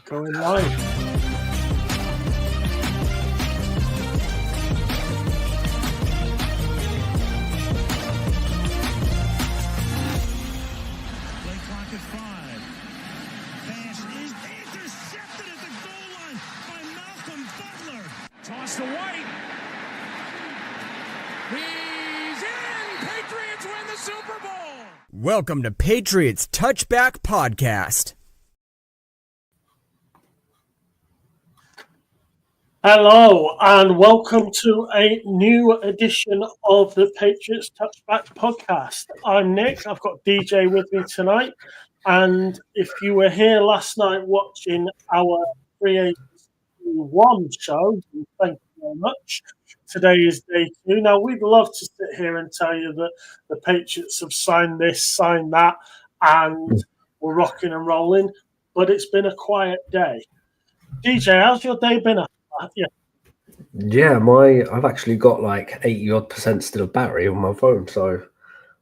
going live. To White. He's in! Patriots win the Super Bowl! Welcome to Patriots Touchback Podcast. Hello, and welcome to a new edition of the Patriots Touchback Podcast. I'm Nick. I've got DJ with me tonight. And if you were here last night watching our Free Agency 1 show, thank you very much. Today is day 2. Now, we'd love to sit here and tell you that the Patriots have signed this, signed that, and we're rocking and rolling, but it's been a quiet day. DJ, how's your day been? Yeah, I've actually got like 80% still of battery on my phone, so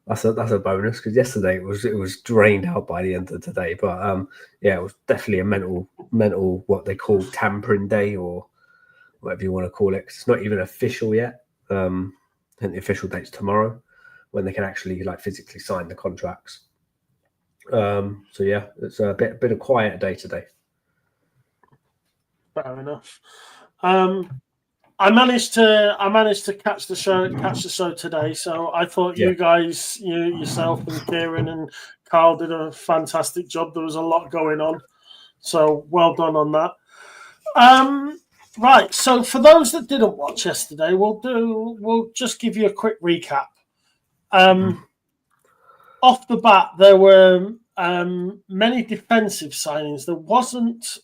that's a bonus, because yesterday it was drained out by the end of today. But yeah, it was definitely a mental what they call tampering day, or whatever you want to call it. 'Cause it's not even official yet. I think the official date's tomorrow, when they can actually like physically sign the contracts. So yeah, it's a bit of quiet day today. Fair enough. I managed to catch the show today, so I thought you guys, yourself and Kieran and Carl did a fantastic job. There was a lot going on, so well done on that. Right, so for those that didn't watch yesterday, we'll just give you a quick recap. Off the bat, there were many defensive signings. There wasn't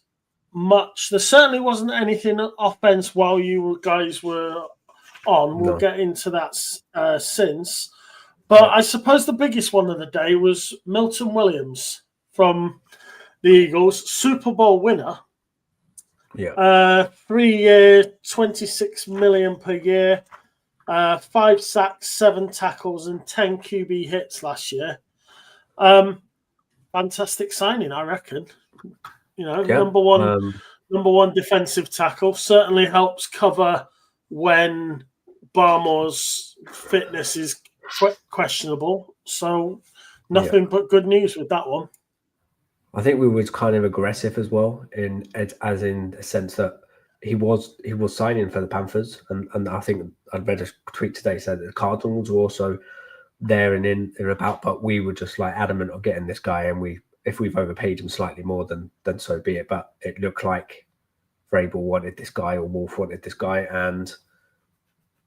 much. There certainly wasn't anything offense while you guys were on. We'll get into that since. But I suppose the biggest one of the day was Milton Williams from the Eagles, Super Bowl winner. 3 year, $26 million per year, 5 sacks, 7 tackles, and 10 QB hits last year. Fantastic signing, I reckon. Number one defensive tackle, certainly helps cover when Barmore's fitness is questionable. So nothing but good news with that one. I think we was kind of aggressive as well, in the sense that he was signing for the Panthers, and I think I'd read a tweet today said that the Cardinals were also there and in and about, but we were just like adamant of getting this guy, and if we've overpaid him slightly more, then so be it. But it looked like Vrabel wanted this guy, or Wolf wanted this guy, and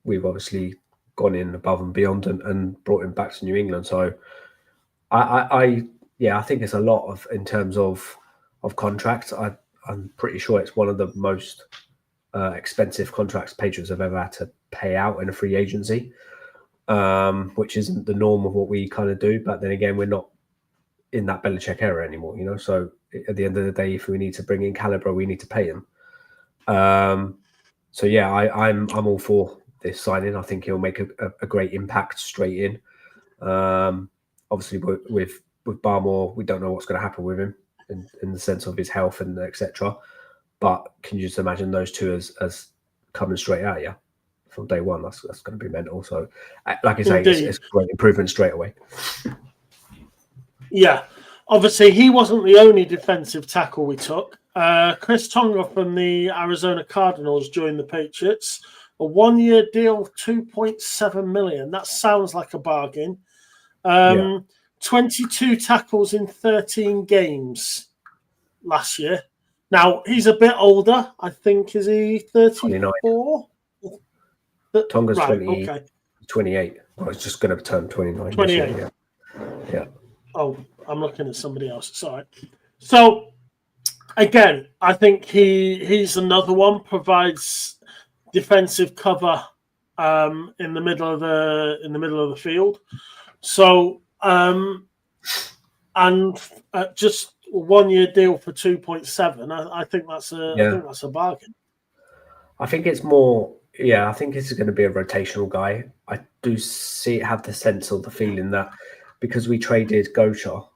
we've obviously gone in above and beyond and brought him back to New England. So I think it's a lot of in terms of contracts. I'm pretty sure it's one of the most expensive contracts Patriots have ever had to pay out in a free agency, which isn't the norm of what we kind of do. But then again, we're not in that Belichick era anymore, So at the end of the day, if we need to bring in caliber, we need to pay him. So yeah, I'm all for this signing. I think he'll make a great impact straight in. Obviously, with Barmore, we don't know what's going to happen with him in the sense of his health and etc. But can you just imagine those two as coming straight at you from day one? That's going to be mental. So, like I say, it's a great improvement straight away. Yeah, obviously he wasn't the only defensive tackle we took. Chris Tonga from the Arizona Cardinals joined the Patriots. A 1-year deal, $2.7 million. That sounds like a bargain. 22 tackles in 13 games last year. Now, he's a bit older. I think, is he 34? Tonga's right, 28. Well, it's just going to turn 29. 28. Yeah. Oh, I'm looking at somebody else. Sorry. So, again, I think he's another one, provides defensive cover in the middle of the field. So, and just a 1-year deal for 2.7. I think that's a bargain. I think it's more. Yeah, I think this is going to be a rotational guy. I do have the sense or the feeling that because we traded Gochar,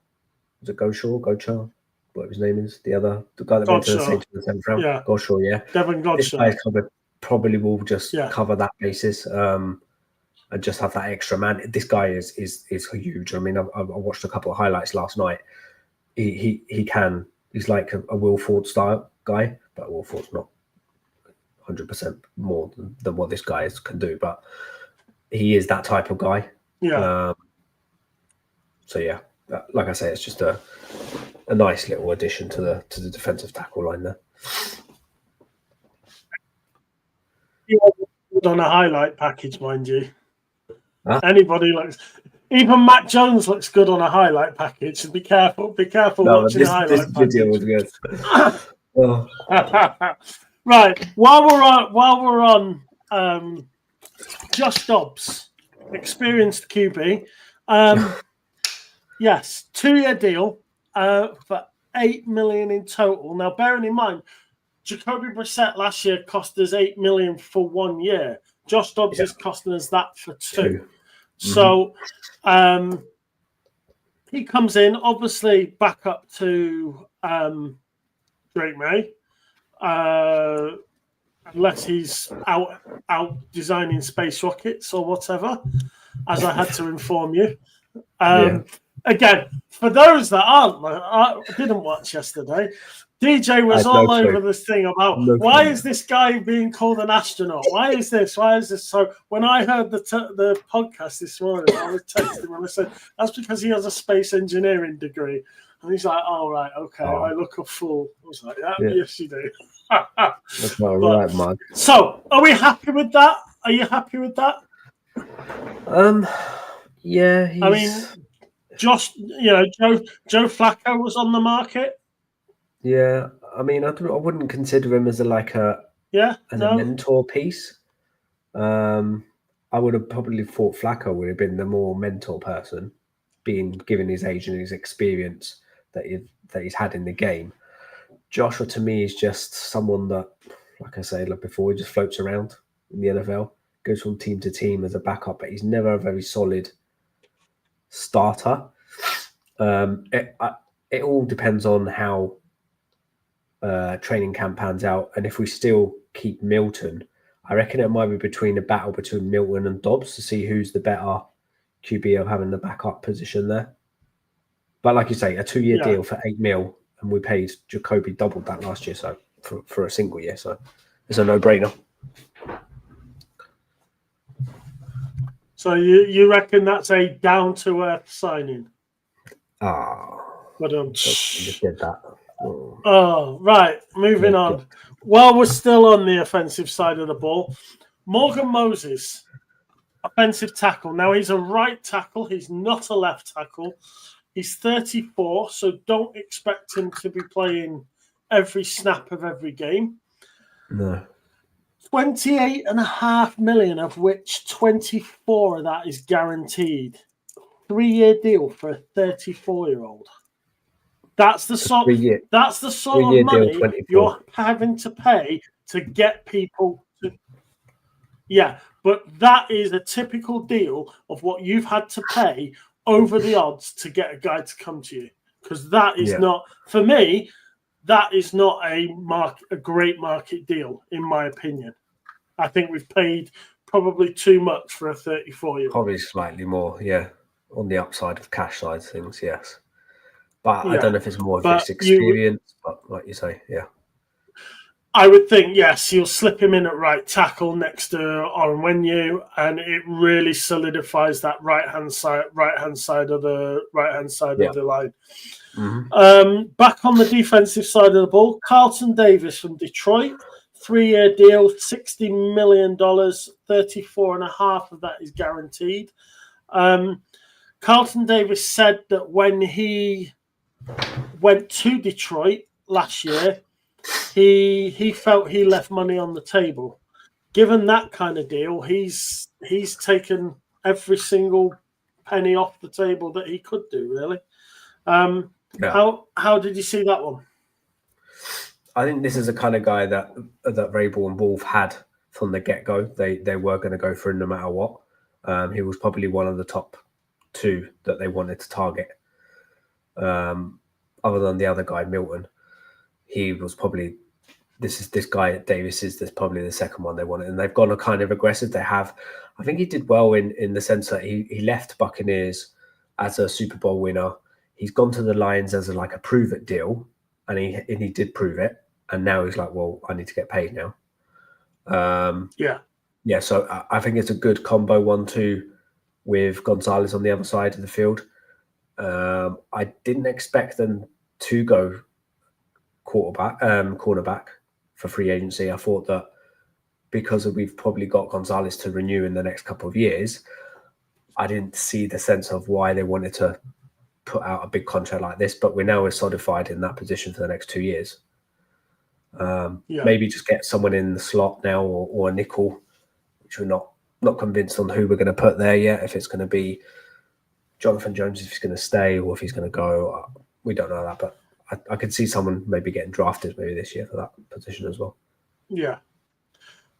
was it Gochar? what his name is, the guy that went to the Godshaw. Saints in the 7th round. Yeah. Godshaw, yeah. Devin This Godshaw. guy probably will just Yeah. cover that basis and just have that extra man. This guy is huge. I mean, I watched a couple of highlights last night. He's like a Will Ford style guy, but Will Ford's not 100% more than what this guy can do, but he is that type of guy. Yeah. So yeah, like I say, it's just a nice little addition to the defensive tackle line there. He was good on a highlight package, mind you. Huh? Anybody looks, even Matt Jones looks good on a highlight package. Be careful watching a highlight this video was package. good. Oh. Right, while we're on Josh Dobbs, experienced QB. Yes, 2-year deal for $8 million in total. Now, bearing in mind, Jacoby Brissett last year cost us $8 million for 1 year. Josh Dobbs is costing us that for 2. So he comes in, obviously back up to Drake May, unless he's out designing space rockets or whatever, as I had to inform you. Again, for those that didn't watch yesterday, DJ was all over this thing about why is this guy being called an astronaut? Why is this? Why is this? So when I heard the podcast this morning, I was texting him and I said, that's because he has a space engineering degree. And he's like, oh, right, okay, I look a fool. I was like, yes, you do. That's not right, man. So are we happy with that? Are you happy with that? Yeah. I mean, Joe Flacco was on the market. Yeah, I mean, I wouldn't consider him as a mentor piece. I would have probably thought Flacco would have been the more mentor person, being given his age and his experience that he's had in the game. Joshua, to me, is just someone that, like I said before, he just floats around in the NFL, goes from team to team as a backup, but he's never a very solid starter. It all depends on how training camp pans out, and if we still keep Milton, I reckon it might be between a battle between Milton and Dobbs to see who's the better QB of having the backup position there. But like you say, a 2-year deal for $8 million, and we paid Jacoby doubled that last year, so for a single year, so it's a no-brainer. So you reckon that's a down-to-earth signing? But just did that. Oh, right. Moving on. While we're still on the offensive side of the ball, Morgan Moses, offensive tackle. Now, he's a right tackle. He's not a left tackle. He's 34, so don't expect him to be playing every snap of every game. No. $28.5 million, of which 24 of that is guaranteed. 3-year deal for a 34-year-old. That's the sort of money you're having to pay to get people to. Yeah, but that is a typical deal of what you've had to pay over the odds to get a guy to come to you. Because that is not, for me, that is not a great market deal, in my opinion. I think we've paid probably too much for a 34-year-old. Probably slightly more, on the upside of cash side of things, yes. But I don't know if it's more of this experience, but like you say, I would think, yes, you'll slip him in at right tackle next to Onwenu, and it really solidifies that right hand side of the line. Mm-hmm. Back on the defensive side of the ball, Carlton Davis from Detroit, 3-year deal, $60 million, 34.5 of that is guaranteed. Carlton Davis said that when he went to Detroit last year, he felt he left money on the table. Given that kind of deal, he's taken every single penny off the table that he could do, really. How did you see that one? I think this is the kind of guy that Vrabel and Wolf had from the get-go. They were going to go for him no matter what. He was probably one of the top 2 that they wanted to target. other than the other guy, Milton, he was probably this guy Davis is this probably the second one they wanted, and they've gone a kind of aggressive. They have, I think he did well in the sense that he left Buccaneers as a Super Bowl winner. He's gone to the Lions as a prove it deal, and he did prove it, and now he's like, well, I need to get paid now. Yeah. So I think it's a good combo 1-2 with Gonzalez on the other side of the field. I didn't expect them to go cornerback for free agency. I thought that because we've probably got Gonzalez to renew in the next couple of years, I didn't see the sense of why they wanted to put out a big contract like this. But we're now solidified in that position for the next 2 years. Maybe just get someone in the slot now or a nickel, which we're not convinced on who we're going to put there yet. If it's going to be Jonathan Jones, if he's going to stay or if he's going to go, we don't know that. But I could see someone maybe getting drafted maybe this year for that position as well. Yeah.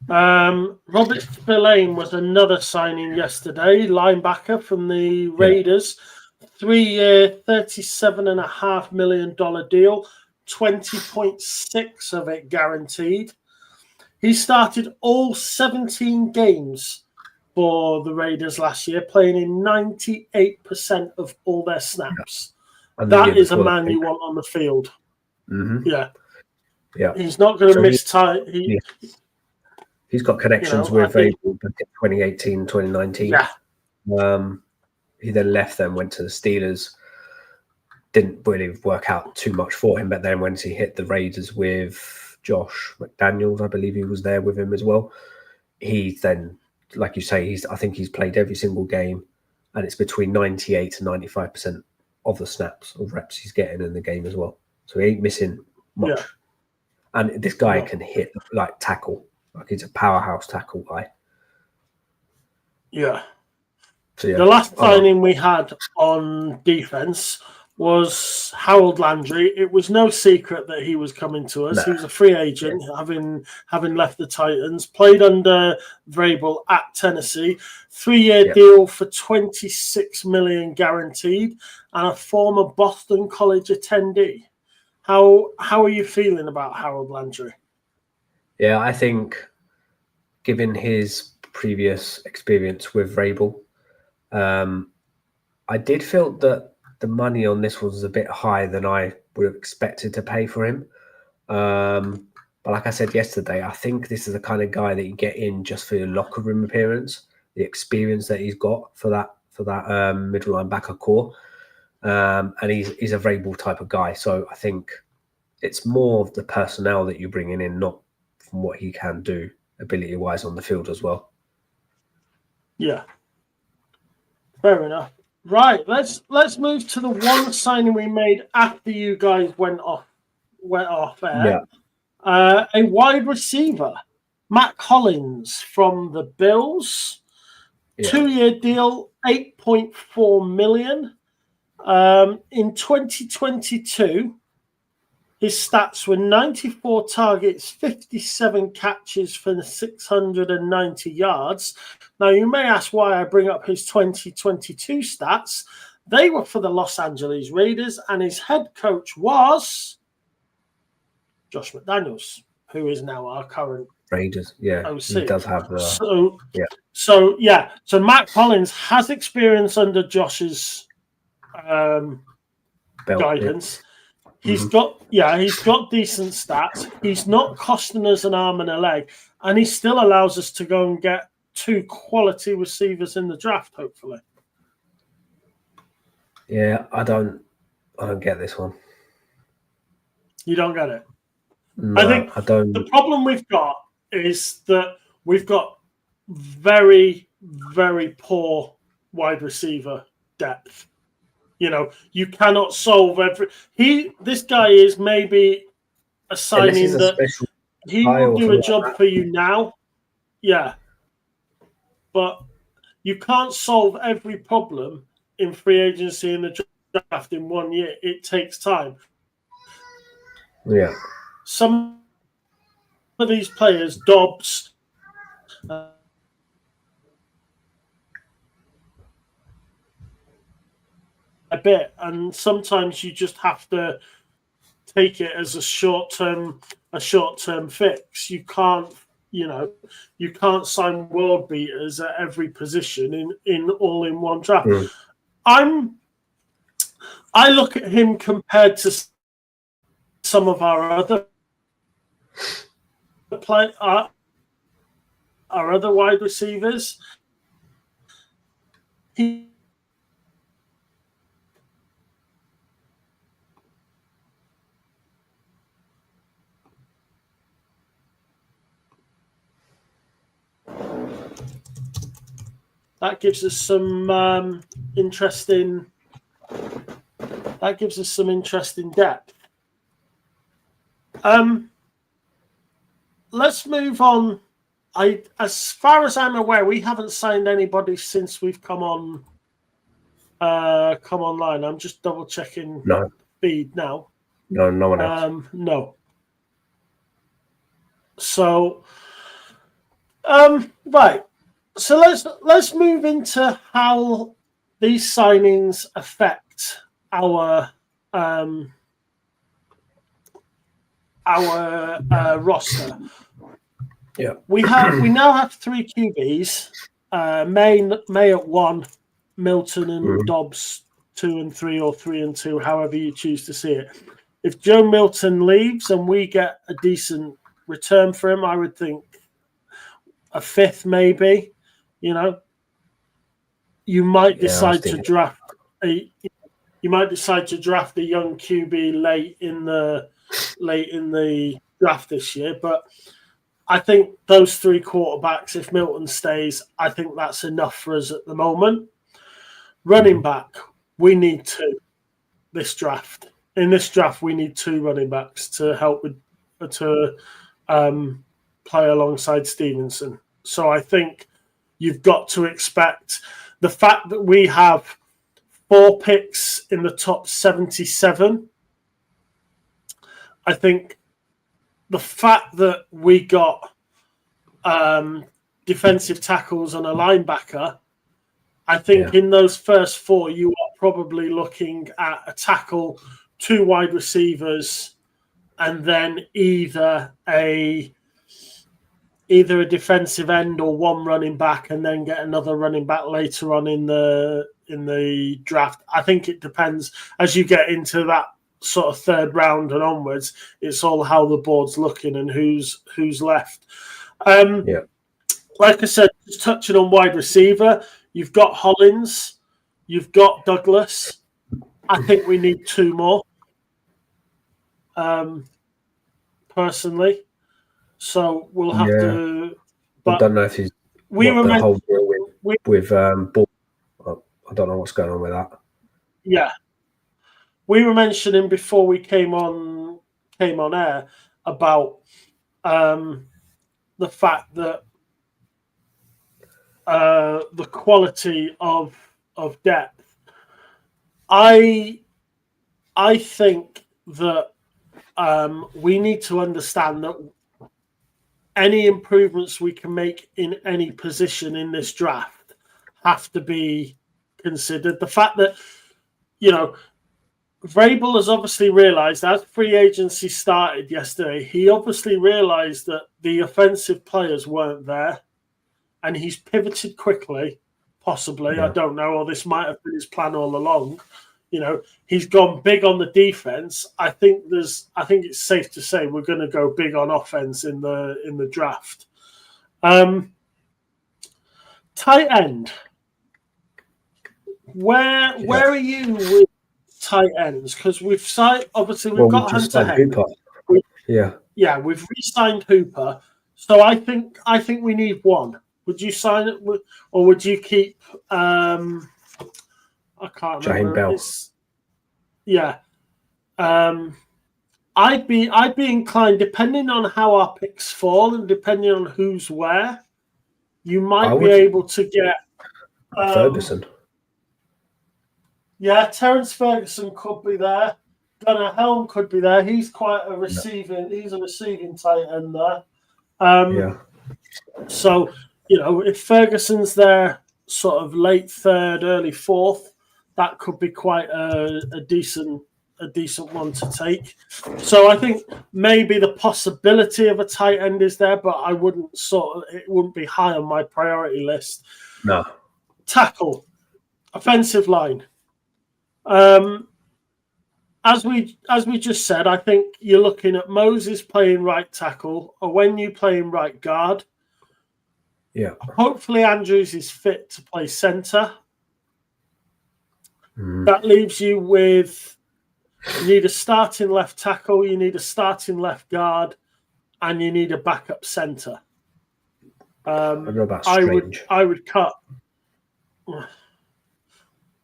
Robert Spillane was another signing yesterday, linebacker from the Raiders. 3-year, $37.5 million deal, 20.6 of it guaranteed. He started all 17 games for the Raiders last year, playing in 98% of all their snaps. That is a man you want on the field. Mm-hmm. Yeah. He's not going to miss time. He's got connections with Vrabel back in 2018, 2019. Yeah. He then left them, went to the Steelers. Didn't really work out too much for him, but then when he hit the Raiders with Josh McDaniels, I believe he was there with him as well. He then, like you say, I think he's played every single game, and it's between 98 to 95% of the snaps or reps he's getting in the game as well. So he ain't missing much. Yeah. And this guy can hit, tackle. He's a powerhouse tackle guy. Yeah. So, the last signing we had on defense was Harold Landry. It was no secret that he was coming to us. He was a free agent, having left the Titans. Played under Vrabel at Tennessee. 3-year deal for $26 million guaranteed, and a former Boston College attendee. How are you feeling about Harold Landry? Yeah, I think, given his previous experience with Vrabel, I did feel that the money on this was a bit higher than I would have expected to pay for him. But like I said yesterday, I think this is the kind of guy that you get in just for your locker room appearance, the experience that he's got for that middle linebacker core, and he's a Vrabel type of guy. So I think it's more of the personnel that you're bringing in, not from what he can do ability-wise on the field as well. Yeah. Fair enough. Right, let's move to the one signing we made after you guys went off air. Yeah. A wide receiver, Matt Collins from the Bills. 2-year deal, $8.4 million. In 2022, his stats were 94 targets, 57 catches for 690 yards. Now, you may ask why I bring up his 2022 stats. They were for the Los Angeles Raiders, and his head coach was Josh McDaniels, who is now our current Raiders. Yeah, OC. he does have the... So Matt Collins has experience under Josh's guidance. Yeah. He's got decent stats. He's not costing us an arm and a leg, and he still allows us to go and get 2 quality receivers in the draft, hopefully. Yeah, I don't get this one. You don't get it? No, I think I don't. The problem we've got is that we've got very, very poor wide receiver depth. You cannot solve this guy is maybe a signing that he will do a job for you now. Yeah. But you can't solve every problem in free agency and the draft in 1 year. It takes time. Yeah. Some of these players, Dobbs, a bit, and sometimes you just have to take it as a short-term fix. You can't sign world beaters at every position in all in one draft. I look at him compared to some of our other our other wide receivers. That gives us some interesting. That gives us some interesting depth. Let's move on. As far as I'm aware, we haven't signed anybody since we've come online. I'm just double checking the feed now. No one else. No. So, right. So let's move into how these signings affect our roster. Yeah, we now have 3 QBs: May at 1, Milton and Dobbs 2 and 3, or 3 and 2, however you choose to see it. If Joe Milton leaves and we get a decent return for him, I would think a 5th maybe. You might decide to draft a young QB late in the draft this year, but I think those 3 quarterbacks, if Milton stays, I think that's enough for us at the moment. Running back, we need 2 this draft. In this draft, we need 2 running backs to help play alongside Stevenson. So I think you've got to expect the fact that we have 4 picks in the top 77. I think the fact that we got defensive tackles and a linebacker, I think in those first 4, you are probably looking at a tackle, 2 wide receivers, and then either a defensive end or 1 running back, and then get another running back later on in the draft. I think it depends as you get into that sort of 3rd round and onwards. It's all how the board's looking and who's left. Like I said, just touching on wide receiver, you've got Hollins, you've got Douglas. I think we need 2 more. Personally. So we'll have to. But I don't know if he's the whole deal with Ball. I don't know what's going on with that. Yeah, we were mentioning before we came on air about the fact that the quality of depth. I think that we need to understand that any improvements we can make in any position in this draft have to be considered. The fact that, Vrabel has obviously realised, as free agency started yesterday, he obviously realised that the offensive players weren't there, and he's pivoted quickly, possibly. I don't know, or this might have been his plan all along. He's gone big on the defense. I think it's safe to say we're going to go big on offense in the draft. Tight end. Where are you with tight ends? Because we've signed. Obviously, we've got Hunter Henry. We've re-signed Hooper. So I think we need 1. Would you sign it, or would you keep? I can't remember. I'd be inclined, depending on how our picks fall and depending on who's where, you might be able to get Ferguson. Yeah, Terence Ferguson could be there. Gunnar Helm could be there. He's quite a receiving. He's a receiving tight end there. So if Ferguson's there, sort of late 3rd, early 4th, that could be quite a decent one to take. So I think maybe the possibility of a tight end is there, but I wouldn't it wouldn't be high on my priority list. No. Tackle, offensive line. As we just said, I think you're looking at Moses playing right tackle, or when you playing right guard. Yeah. Hopefully Andrews is fit to play centre. That leaves you with, you need a starting left tackle, you need a starting left guard, and you need a backup centre. I don't know about Strange. I would cut.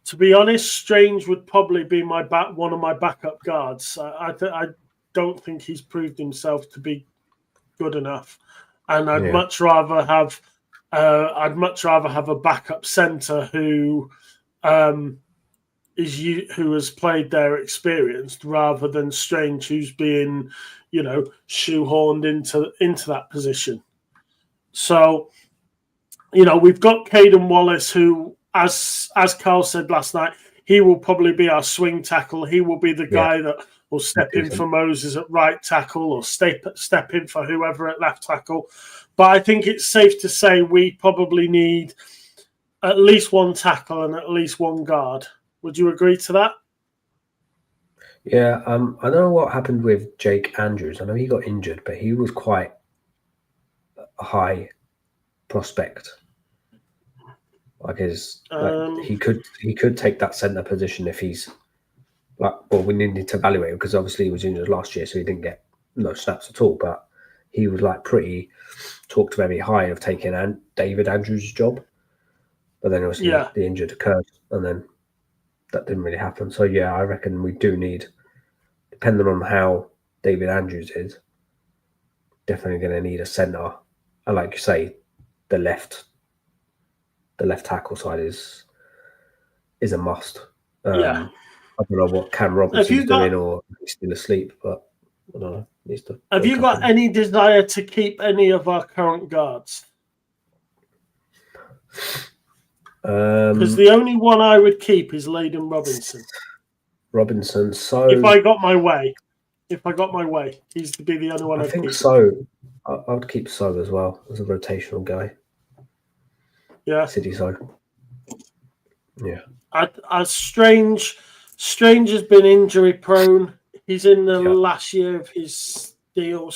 To be honest, Strange would probably be one of my backup guards. I don't think he's proved himself to be good enough, and I'd much rather have a backup centre who who has played their experience rather than Strange, who's being, shoehorned into that position. So, we've got Caden Wallace, who, as Carl said last night, he will probably be our swing tackle. He will be the guy that will step in for Moses at right tackle, or step in for whoever at left tackle. But I think it's safe to say we probably need at least one tackle and at least one guard. Would you agree to that? Yeah, I don't know what happened with Jake Andrews. I know he got injured, but he was quite a high prospect. He could take that centre position if he's we needed to evaluate him because obviously he was injured last year, so he didn't get no snaps at all. But he was pretty talked very high of taking David Andrews' job, but then obviously the injured occurred, and then that didn't really happen. So I reckon we do need, depending on how David Andrews is, definitely going to need a centre. And like you say, the left tackle side is a must. I don't know what Cam Robinson's doing, or he's still asleep, but I don't know. Have you got any desire to keep any of our current guards? Because the only one I would keep is Layden Robinson. So if I got my way, he's to be the only one. I think so. I would keep So as well as a rotational guy. Yeah, City So. Yeah. As Strange has been injury prone. He's in the last year of his deal.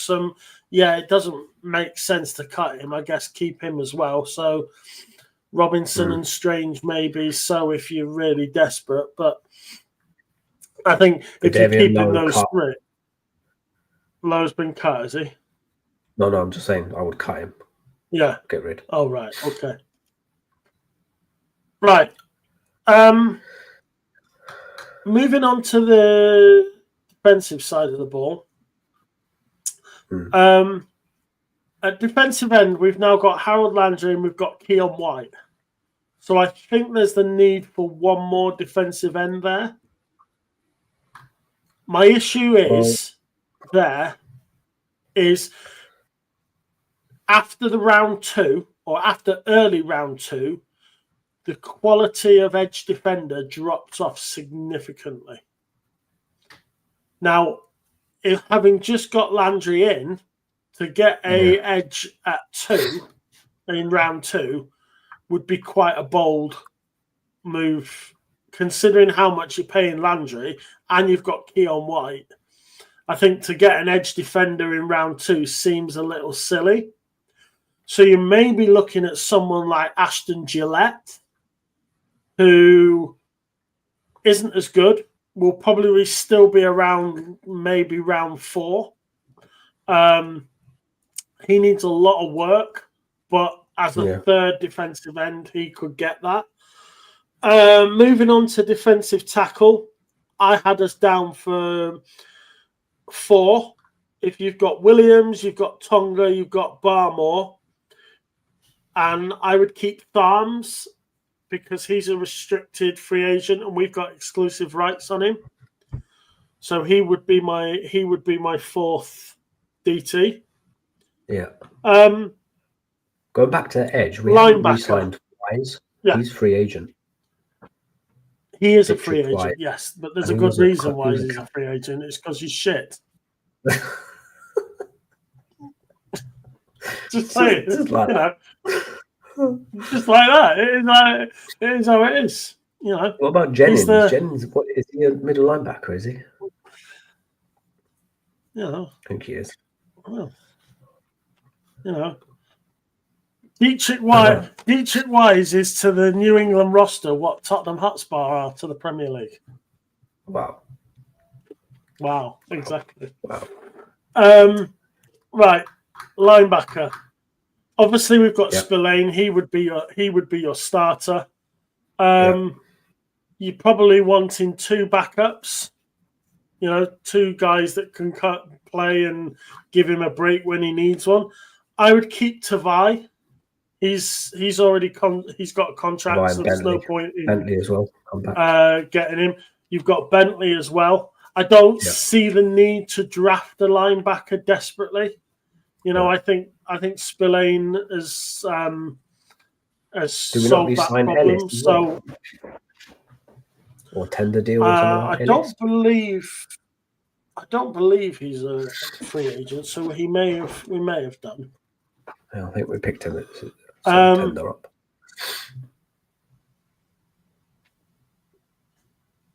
It doesn't make sense to cut him. I guess keep him as well. So Robinson and Strange maybe. So if you're really desperate, but I think if you're keeping those three, Lowe's been cut, is he? No, I'm just saying I would cut him. Yeah. Get rid. Oh, right. Okay. Right. Moving on to the defensive side of the ball. At defensive end, we've now got Harold Landry and we've got Keon White. So I think there's the need for one more defensive end there. My issue is after the round 2 or after early round 2, the quality of edge defender drops off significantly. Now, if having just got Landry in, to get a edge at 2 in round 2 would be quite a bold move, considering how much you're paying Landry and you've got Keon White. I think to get an edge defender in round 2 seems a little silly. So you may be looking at someone like Ashton Gillette, who isn't as good, will probably still be around maybe round 4. He needs a lot of work, but as a third defensive end, he could get that. Moving on to defensive tackle, I had us down for 4. If you've got Williams, you've got Tonga, you've got Barmore, and I would keep Tharms because he's a restricted free agent and we've got exclusive rights on him. So he would be my 4th DT. Yeah. Going back to the edge, we haven't re-signed Wise. Yeah. He's free agent. He is a picture free agent, twice, yes, but there's and a he good was a reason he why was a he's a free agent. It's because he's shit. Just say it, just like that. Just like that. It is how it is. What about Jennings? Jennings, what is he a middle linebacker? Is he? I think he is. Well, Dietrich Wise is to the New England roster what Tottenham Hotspur are to the Premier League. Wow, exactly. Wow. Right, linebacker. Obviously, we've got Yep. Spillane. He would be your starter. You're probably wanting two backups. Two guys that can play and give him a break when he needs one. I would keep Tavai. He's already he's got a contract, so there's no point in Bentley as well. Come back. Getting him. You've got Bentley as well. I don't see the need to draft a linebacker desperately. I think Spillane has solved that problem. Ellis or tender deal or something like that. I don't believe he's a free agent, so we may have done. I think we picked him at some tender up.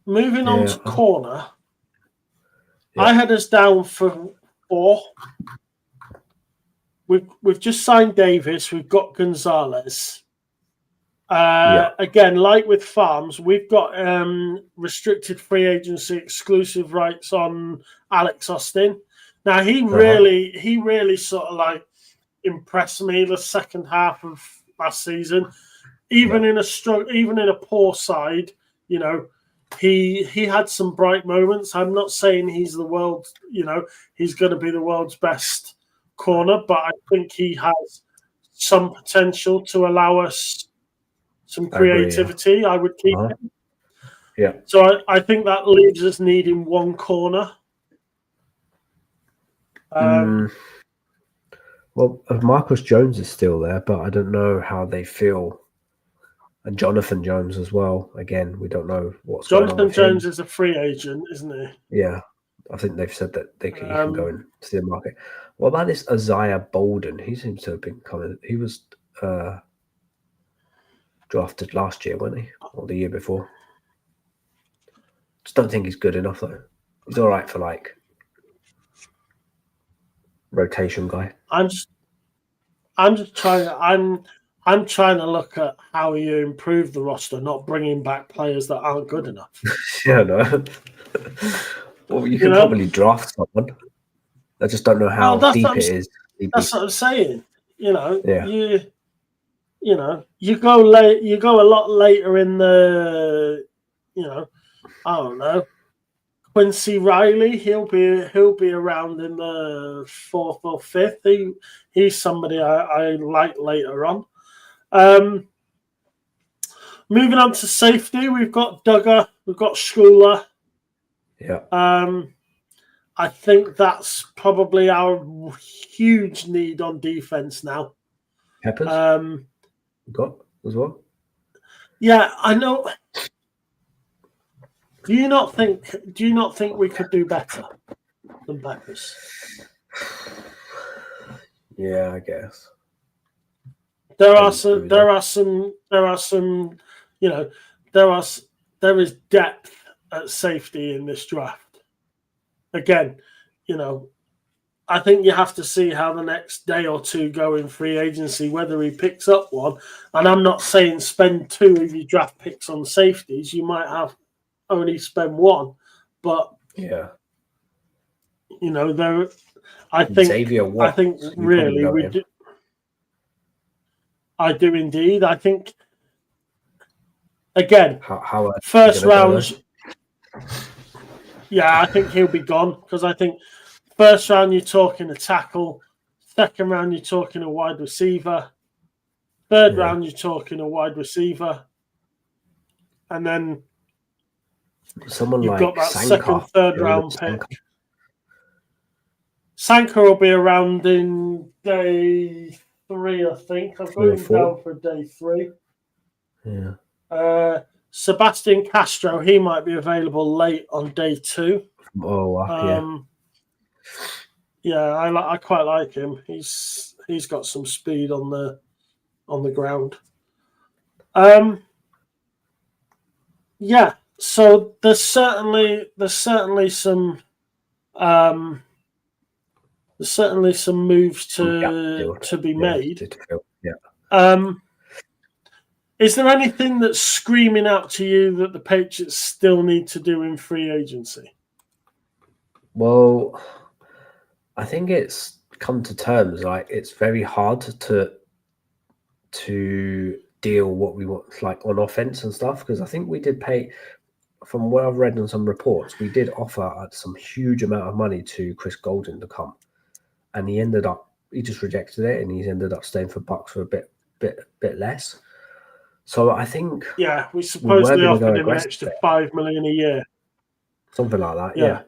Moving on to corner, I had us down for 4. We've just signed Davis. We've got Gonzalez. Again, like with Farms, we've got restricted free agency exclusive rights on Alex Austin. Now he really sort of like impressed me the second half of last season. Even in a poor side, he had some bright moments. I'm not saying he's the world, he's going to be the world's best corner, but I think he has some potential to allow us some creativity. I would keep him. Yeah. So I think that leaves us needing one corner. Well, Marcus Jones is still there, but I don't know how they feel. And Jonathan Jones as well. Again, we don't know what's going on with Jonathan Jones him. is a free agent, isn't he? Yeah. I think they've said that he can go into the market. What about this Isaiah Bolden? He seems to have been coming. He was drafted last year, wasn't he? Or the year before. Just don't think he's good enough, though. He's all right for, like, rotation guy. I'm trying to look at how you improve the roster, not bringing back players that aren't good enough. Yeah, no. Well, you can probably draft someone. I just don't know how deep it is. That's what I'm saying. You go late. You go a lot later in the. I don't know. Quincy Riley, he'll be around in the 4th or 5th. He's somebody I like later on. Moving on to safety, we've got Duggar, we've got Schooler. Yeah. I think that's probably our huge need on defense now. Peppers got as well. Yeah, I know. Do you not think we could do better than Peppers? Yeah, I guess. There is depth at safety in this draft. Again, I think you have to see how the next day or two go in free agency, whether he picks up one. And I'm not saying spend 2 of your draft picks on safeties. You might have only spend 1, but I think Xavier Watts, I think really we do. I do indeed. I think again, how first round. Yeah, I think he'll be gone because I think first round you're talking a tackle, second round you're talking a wide receiver, third round you're talking a wide receiver, and then someone you've like got that Sanka, third round pick. Sanka will be around in day 3, I think. I've got him down for day 3. Yeah. Sebastian Castro, he might be available late on day 2. Oh, wow, I quite like him. He's got some speed on the ground. So there's certainly some moves to be made. Is there anything that's screaming out to you that the Patriots still need to do in free agency? Well, I think it's come to terms. Like, it's very hard to deal what we want, like on offense and stuff, because I think we did pay, from what I've read in some reports, we did offer some huge amount of money to Chris Golden to come, and he just rejected it, and he's ended up staying for Bucks for a bit less. So I think we supposedly offered him an extra $5 million a year, something like that. Yeah,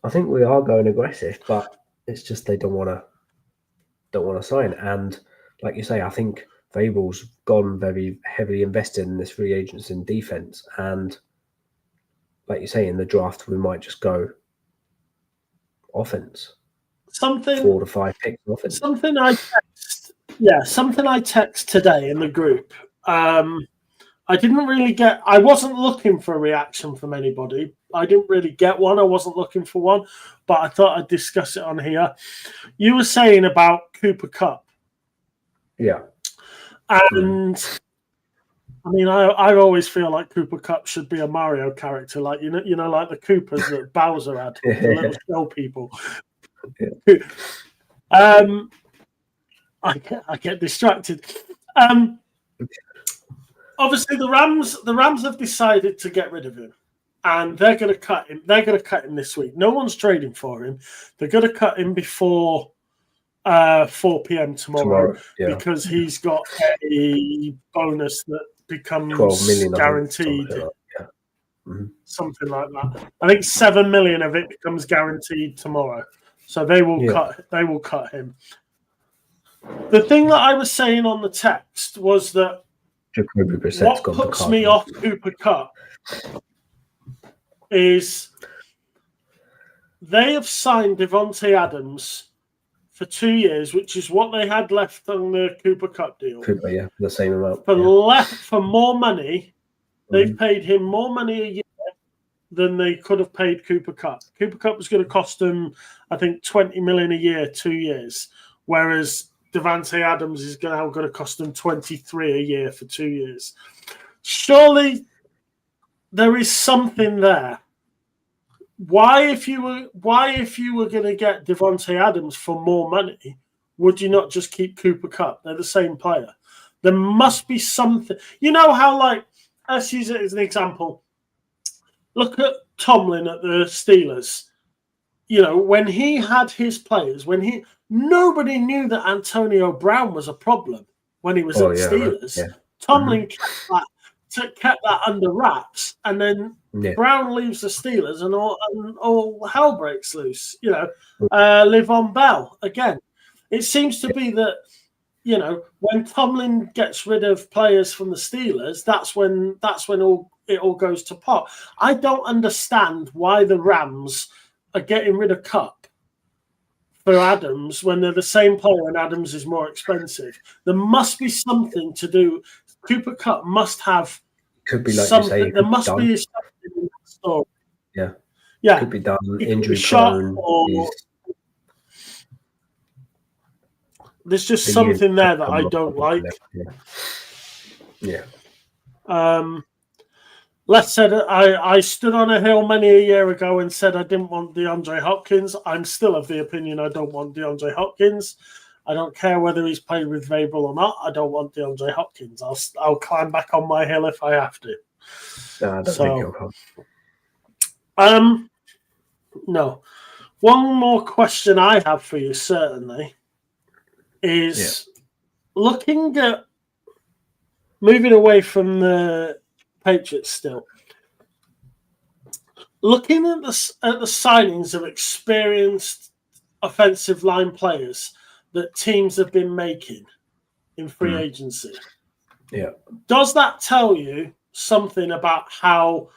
I think we are going aggressive, but it's just they don't want to sign. And like you say, I think Vrabel's gone very heavily invested in this free agency in defense, and like you say, in the draft we might just go offense. 4 to 5 picks offense. Something I text today in the group. I didn't really I wasn't looking for a reaction from anybody. I didn't really get one. I wasn't looking for one, but I thought I'd discuss it on here. You were saying about Cooper Kupp. Yeah. And I mean, I always feel like Cooper Kupp should be a Mario character, like you know, like the Coopers that Bowser had, the little shell people. I get distracted. Obviously, the Rams have decided to get rid of him, and they're going to cut him. They're going to cut him this week. No one's trading for him. They're going to cut him before 4 p.m. tomorrow because he's got a bonus that becomes 12 million, guaranteed. Something like that. I think 7 million of it becomes guaranteed tomorrow. So they will cut him. The thing that I was saying on the text was that what puts me off Cooper Kupp is they have signed Devontae Adams for 2 years, which is what they had left on the Cooper Kupp deal. The same amount. For more money, they've paid him more money a year than they could have paid Cooper Kupp. Cooper Kupp was going to cost them, I think, $20 million a year, 2 years, whereas Devontae Adams is now going to cost them $23 a year for 2 years. Surely there is something there. Why, if you were going to get Devontae Adams for more money, would you not just keep Cooper Kupp? They're the same player. There must be something. You know how, like, let's use it as an example. Look at Tomlin at the Steelers. You know, when he had his players, nobody knew that Antonio Brown was a problem when he was at the Steelers. Right. Tomlin kept that under wraps, and then Brown leaves the Steelers, and all hell breaks loose. You know, Le'Veon Bell again. It seems to be that, you know, when Tomlin gets rid of players from the Steelers, that's when it all goes to pot. I don't understand why the Rams are getting rid of Kupp for Adams when they're the same player and Adams is more expensive. There must be something to do. Cooper Kupp must have something. There must be something in that story. Yeah. Could be done. Injury prone. There's just something there that I don't like. Yeah. Les said I stood on a hill many a year ago and said I didn't want DeAndre Hopkins. I'm still of the opinion I don't want DeAndre Hopkins. I don't care whether he's played with Vrabel or not. I don't want DeAndre Hopkins. I'll climb back on my hill if I have to. I don't think he'll come. No. One more question I have for you, certainly, is looking at moving away from the Patriots still. Looking at the signings of experienced offensive line players that teams have been making in free agency. Yeah. Does that tell you something about how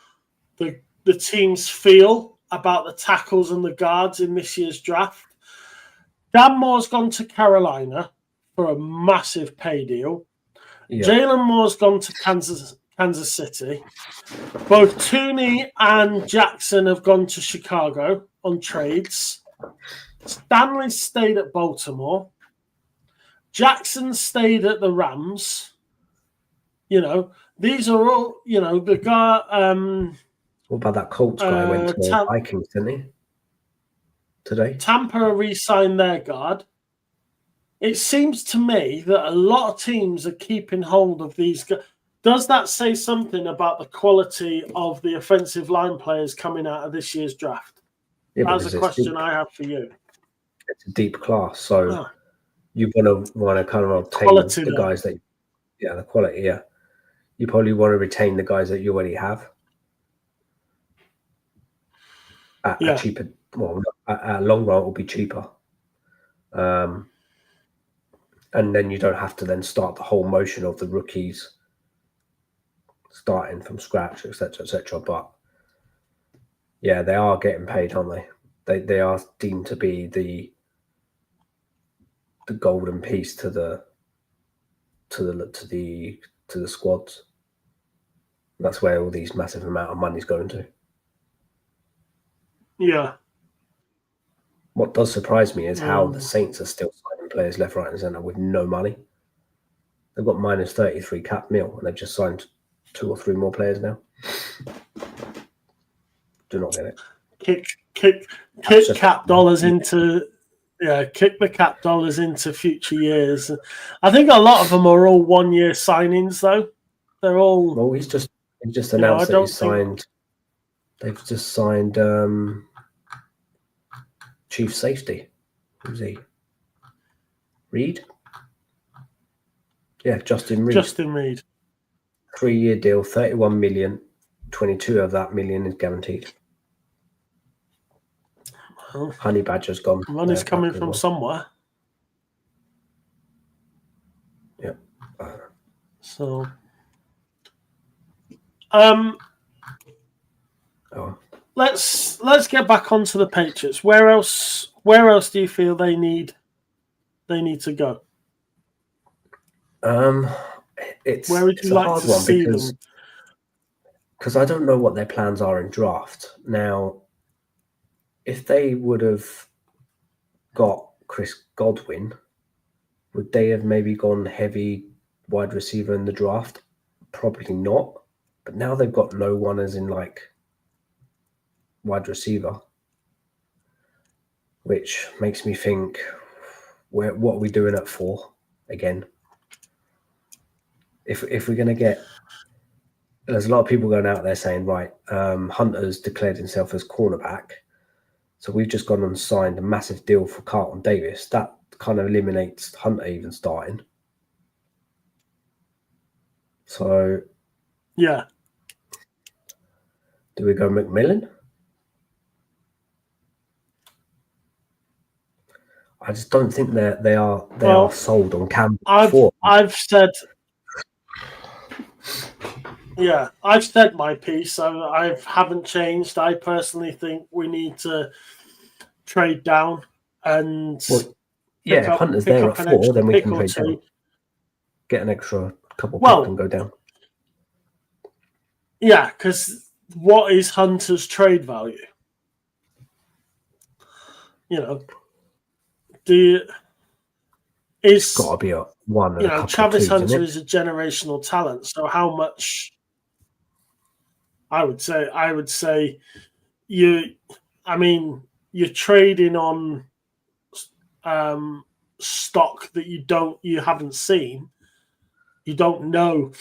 the teams feel about the tackles and the guards in this year's draft. Dan Moore's gone to Carolina for a massive pay deal. Yeah. Jalen Moore's gone to Kansas City. Both Tooney and Jackson have gone to Chicago on trades. Stanley stayed at Baltimore. Jackson stayed at the Rams. These are all, the guy. What about that Colts guy went to the Vikings, didn't he? Today? Tampa re-signed their guard. It seems to me that a lot of teams are keeping hold of these guys. Does that say something about the quality of the offensive line players coming out of this year's draft? Yeah, that's a question I have for you. It's a deep class, so you want to kind of obtain the guys that, the quality, yeah. You probably want to retain the guys that you already have at a cheaper. Well, at a long run, it will be cheaper, and then you don't have to then start the whole motion of the rookies starting from scratch, etc., etc. But yeah, they are getting paid, aren't they? They are deemed to be the golden piece to the squads. That's where all these massive amount of money is going to. Yeah. What does surprise me is how the Saints are still signing players left, right, and centre with no money. They've got minus 33 cap mil, and they've just signed 2 or 3 more players now. Do not get it. Kick cap dollars into kick the cap dollars into future years. I think a lot of them are all 1-year signings, though. They're all. Well, he's just announced that he's signed. They've just signed chief safety. Who's he? Reed? Yeah, Justin Reed. 3-year deal, 31 million. 22 of that million is guaranteed. Well, Honey Badger's gone. Money's coming from somewhere. Yeah. So. Let's get back onto the Patriots. Where else do you feel they need to go? Where would you like to see them? Because I don't know what their plans are in draft. Now, if they would have got Chris Godwin, would they have maybe gone heavy wide receiver in the draft? Probably not. But now they've got no one as in like wide receiver, which makes me think, what are we doing at 4 again? If we're going to get, there's a lot of people going out there saying, right, Hunter's declared himself as cornerback, so we've just gone and signed a massive deal for Carlton Davis. That kind of eliminates Hunter even starting. So, yeah, do we go McMillan? I just don't think they are sold on Campbell. I've said my piece. I haven't changed. I personally think we need to trade down and if Hunter's there at 4, then we can trade down. Get an extra couple picks and go down. Yeah, because what is Hunter's trade value? It's got to be a 1 and a couple Travis of 2s, Hunter is a generational talent. So how much? I would say you're trading on stock that you haven't seen. You don't know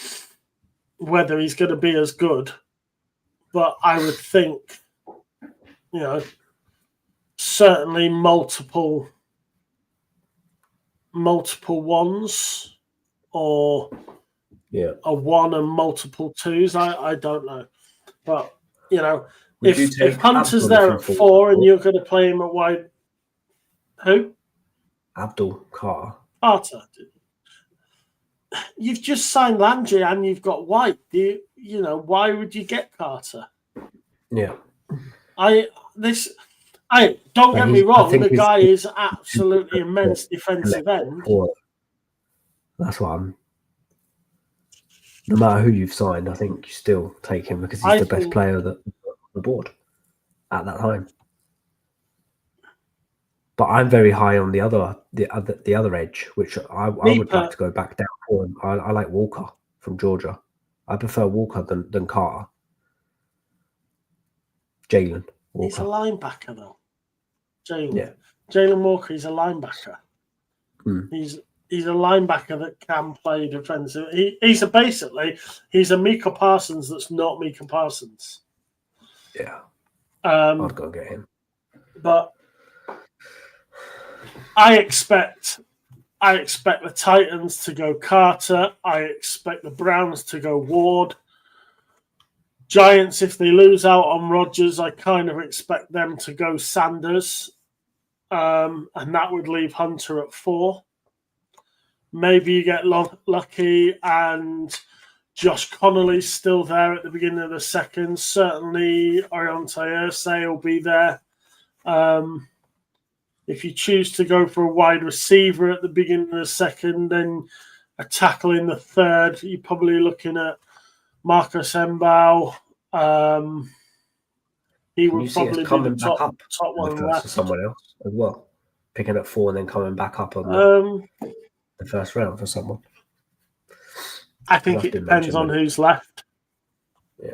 whether he's going to be as good, but I would think, certainly multiple ones, or a 1 and multiple 2s. I don't know, but if Hunter's there at 4 and you're going to play him at wide, who? Abdul Carter. You've just signed Landry and you've got White. why would you get Carter? Yeah. Don't get me wrong, the guy is absolutely immense defensive end. That's what I'm. No matter who you've signed, I think you still take him because he's the best player on the board at that time. But I'm very high on the other edge, which I would like to go back down for him. I like Walker from Georgia. I prefer Walker than Carter. Jalen Walker. He's a linebacker, though. Yeah. Jalen Walker, he's a linebacker. Mm. He's a linebacker that can play defensive. He's a Micah Parsons that's not Micah Parsons. Yeah. I'd go get him. But I expect the Titans to go Carter. I expect the Browns to go Ward. Giants, if they lose out on Rodgers, I kind of expect them to go Sanders. And that would leave Hunter at 4. Maybe you get lucky and Josh Connolly's still there at the beginning of the second. Certainly, Oriente Ursay will be there. If you choose to go for a wide receiver at the beginning of the second, then a tackle in the third, you're probably looking at Marcus Mbao. He would probably be the top one left. For someone else as well, picking up 4 and then coming back up on the first round for someone. I think it depends on who's left. Yeah,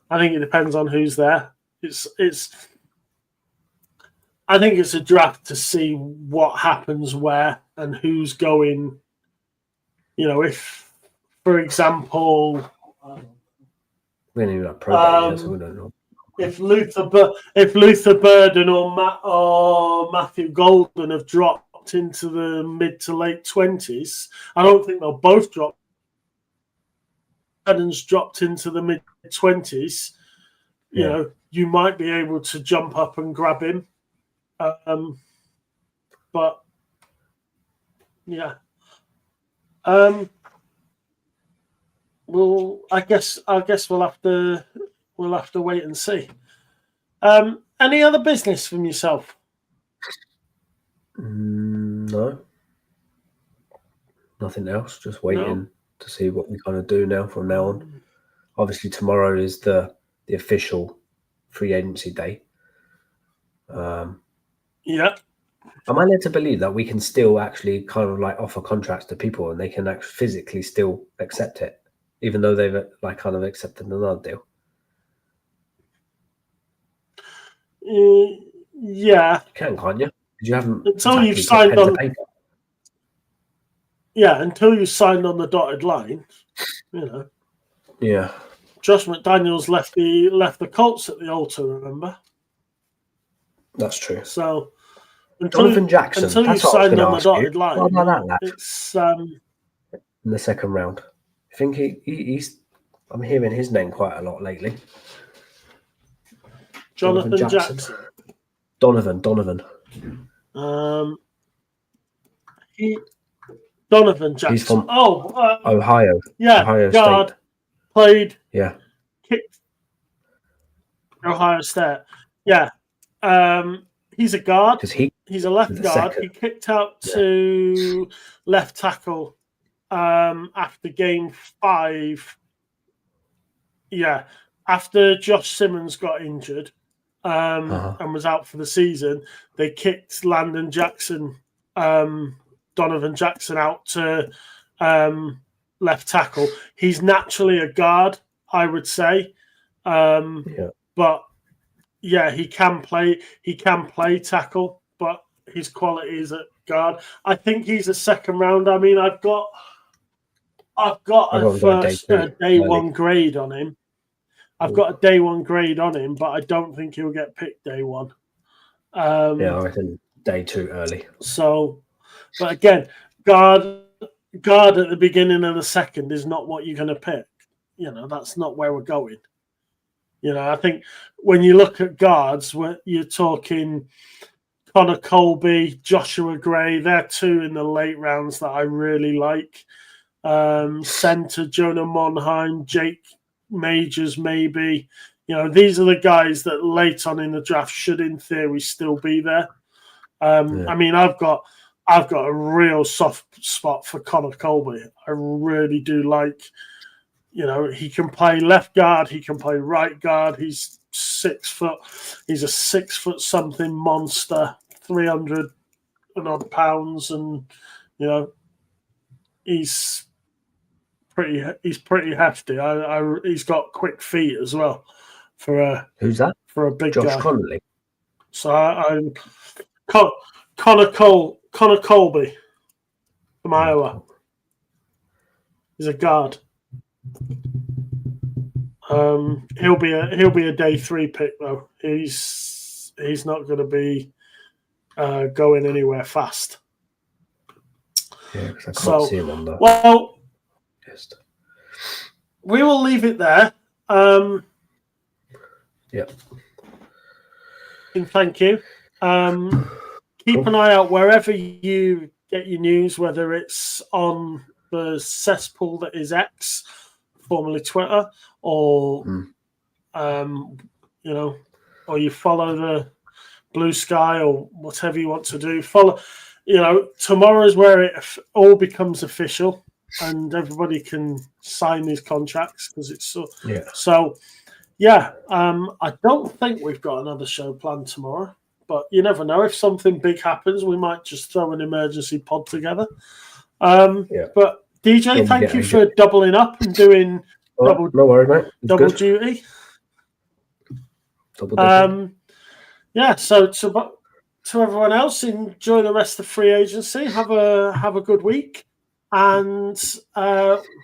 I think it depends on who's there. I think it's a draft to see what happens where and who's going. If, for example, we don't even have pro day, so we don't know. If Luther Burden or Matthew Golden have dropped into the mid to late 20s, I don't think they'll both drop. Burden's dropped into the mid 20s. You might be able to jump up and grab him. But yeah. Well, I guess we'll have to wait and see. Any other business from yourself? No. Nothing else. Just waiting to see what we kind of do now from now on. Obviously, tomorrow is the official free agency day. Yeah. Am I led to believe that we can still actually kind of like offer contracts to people and they can actually physically still accept it, even though they've like kind of accepted another deal? Yeah. You can, can't you? Because you haven't until you've signed on. Yeah, until you signed on the dotted line, Yeah. Josh McDaniels left the Colts at the altar. Remember? That's true. So Jonathan Jackson. Until you signed on the dotted line, what about that lad? It's in the second round. I think he's. I'm hearing his name quite a lot lately. Jonathan Jackson. Donovan. Donovan Jackson. He's from Ohio. Yeah, Ohio guard. State. Played. Yeah. Kicked. Ohio State. Yeah. He's a guard. He's a left guard. He kicked out to left tackle after game 5. Yeah. After Josh Simmons got injured and was out for the season, they kicked Donovan Jackson out to left tackle. He's naturally a guard, I would say. But yeah, he can play tackle, but his quality is at guard. I think he's a second round. I mean, I've got a day one grade on him. I've got a day one grade on him, but I don't think he'll get picked day one. I reckon day 2 early. So, but again, guard at the beginning of the second is not what you're going to pick. That's not where we're going. I think when you look at guards, you're talking Connor Colby, Joshua Gray. They're 2 in the late rounds that I really like. Center Jonah Monheim, Jake majors maybe. You know, these are the guys that late on in the draft should, in theory, still be there. I mean, I've got a real soft spot for Connor Colby. I really do like. You know, he can play left guard. He can play right guard. He's 6 foot. He's a 6 foot something monster, 300 and odd pounds, and you know, he's pretty hefty. He's got quick feet as well for a Who's that? For a big Josh guy. Connolly. So I'm Connor Colby from Iowa. He's a guard. He'll be a day 3 pick though. He's not going to be going anywhere fast. Yeah, because I can't see him on that. Well, we will leave it there. Yeah. Thank you. Keep an eye out wherever you get your news, whether it's on the cesspool that is X, formerly Twitter, or you know, or you follow the Blue Sky or whatever you want to do. Follow, you know, tomorrow is where it all becomes official and everybody can sign these contracts because it's so. Yeah. So, yeah, I don't think we've got another show planned tomorrow, but you never know. If something big happens, we might just throw an emergency pod together. But DJ, thank you for doubling up and doing no worries, mate. Double duty. Yeah. So to everyone else, enjoy the rest of free agency. Have a good week, and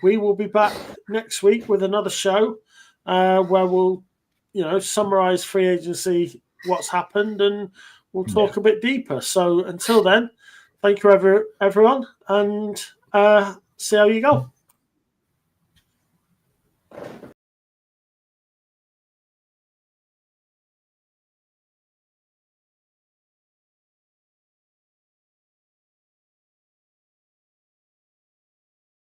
we will be back next week with another show where we'll, you know, summarize free agency, what's happened, and we'll talk a bit deeper. So until then, thank you everyone, and see how you go.